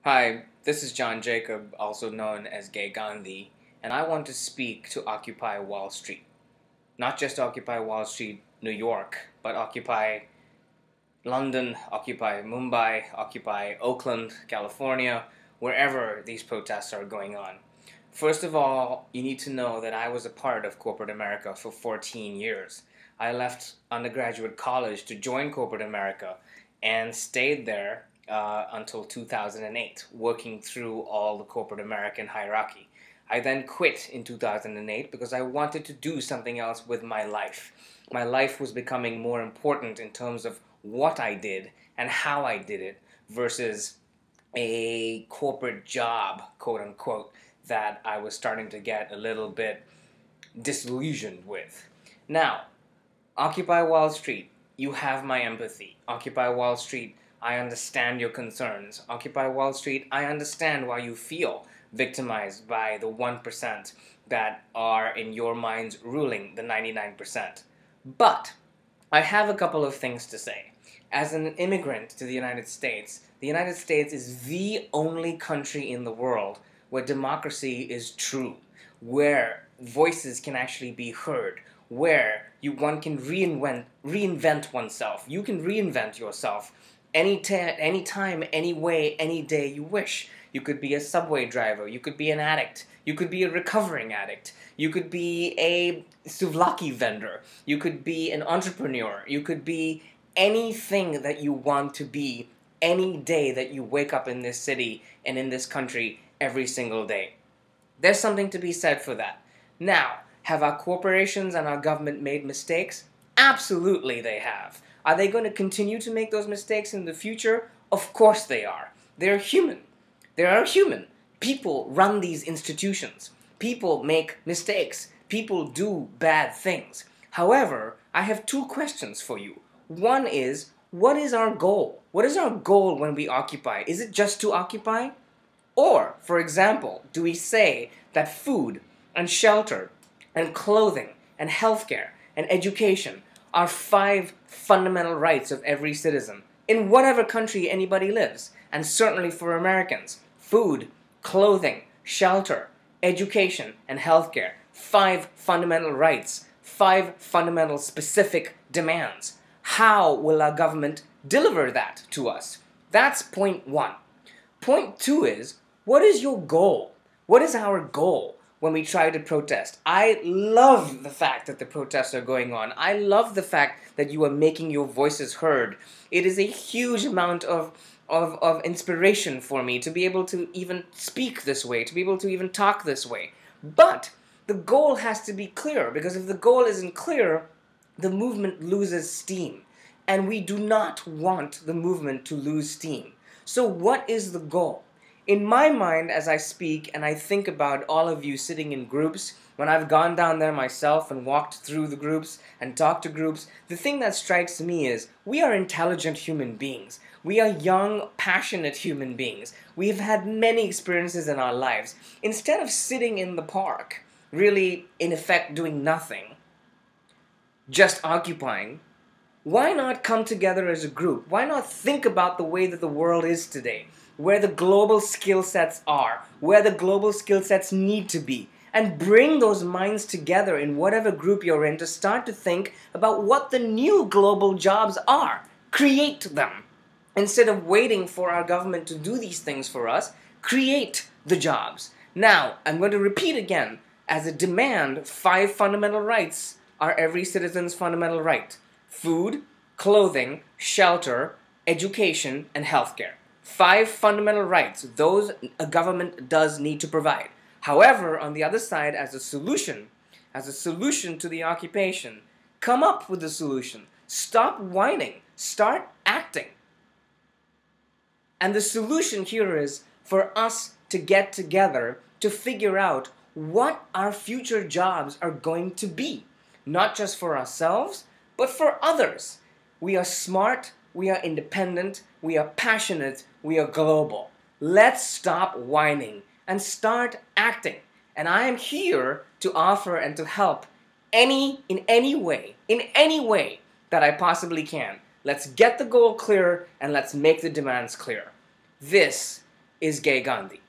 Hi, this is John Jacob, also known as Gay Gandhi, and I want to speak to Occupy Wall Street. Not just Occupy Wall Street, New York, but Occupy London, Occupy Mumbai, Occupy Oakland, California, wherever these protests are going on. First of all, you need to know that I was a part of corporate America for 14 years. I left undergraduate college to join corporate America and stayed there until 2008, working through all the corporate American hierarchy. I then quit in 2008 because I wanted to do something else with my life. My life was becoming more important in terms of what I did and how I did it versus a corporate job, quote unquote, that I was starting to get a little bit disillusioned with. Now, Occupy Wall Street, you have my empathy. Occupy Wall Street, I understand your concerns. Occupy Wall Street, I understand why you feel victimized by the 1% that are in your minds ruling the 99%. But I have a couple of things to say. As an immigrant to the United States is the only country in the world where democracy is true, where voices can actually be heard, where one can reinvent oneself. You can reinvent yourself anytime, any way, any day you wish. You could be a subway driver, you could be an addict, you could be a recovering addict, you could be a souvlaki vendor, you could be an entrepreneur, you could be anything that you want to be any day that you wake up in this city and in this country every single day. There's something to be said for that. Now, have our corporations and our government made mistakes? Absolutely they have. Are they going to continue to make those mistakes in the future? Of course they are. They're human. They are human. People run these institutions. People make mistakes. People do bad things. However, I have two questions for you. One is, what is our goal? What is our goal when we occupy? Is it just to occupy? Or, for example, do we say that food and shelter and clothing and healthcare and education are 5 fundamental rights of every citizen in whatever country anybody lives, and certainly for Americans? Food, clothing, shelter, education, and healthcare. 5 fundamental rights, 5 fundamental specific demands. How will our government deliver that to us? That's point 1. Point 2 is, what is your goal? What is our goal when we try to protest? I love the fact that the protests are going on. I love the fact that you are making your voices heard. It is a huge amount of inspiration for me to be able to even speak this way, to be able to even talk this way. But the goal has to be clear, because if the goal isn't clear, the movement loses steam. And we do not want the movement to lose steam. So what is the goal? In my mind, as I speak and I think about all of you sitting in groups, when I've gone down there myself and walked through the groups and talked to groups, the thing that strikes me is we are intelligent human beings. We are young, passionate human beings. We've had many experiences in our lives. Instead of sitting in the park, really, in effect, doing nothing, just occupying, why not come together as a group? Why not think about the way that the world is today, where the global skill sets are, where the global skill sets need to be, and bring those minds together in whatever group you're in to start to think about what the new global jobs are. Create them. Instead of waiting for our government to do these things for us, create the jobs. Now, I'm going to repeat again, as a demand, 5 fundamental rights are every citizen's fundamental right. Food, clothing, shelter, education, and healthcare. 5 fundamental rights. Those a government does need to provide. However, on the other side, as a solution to the occupation, come up with a solution. Stop whining. Start acting. And the solution here is for us to get together to figure out what our future jobs are going to be. Not just for ourselves, but for others. We are smart, we are independent, we are passionate, we are global. Let's stop whining and start acting. And I am here to offer and to help in any way that I possibly can. Let's get the goal clear and let's make the demands clear. This is Gay Gandhi.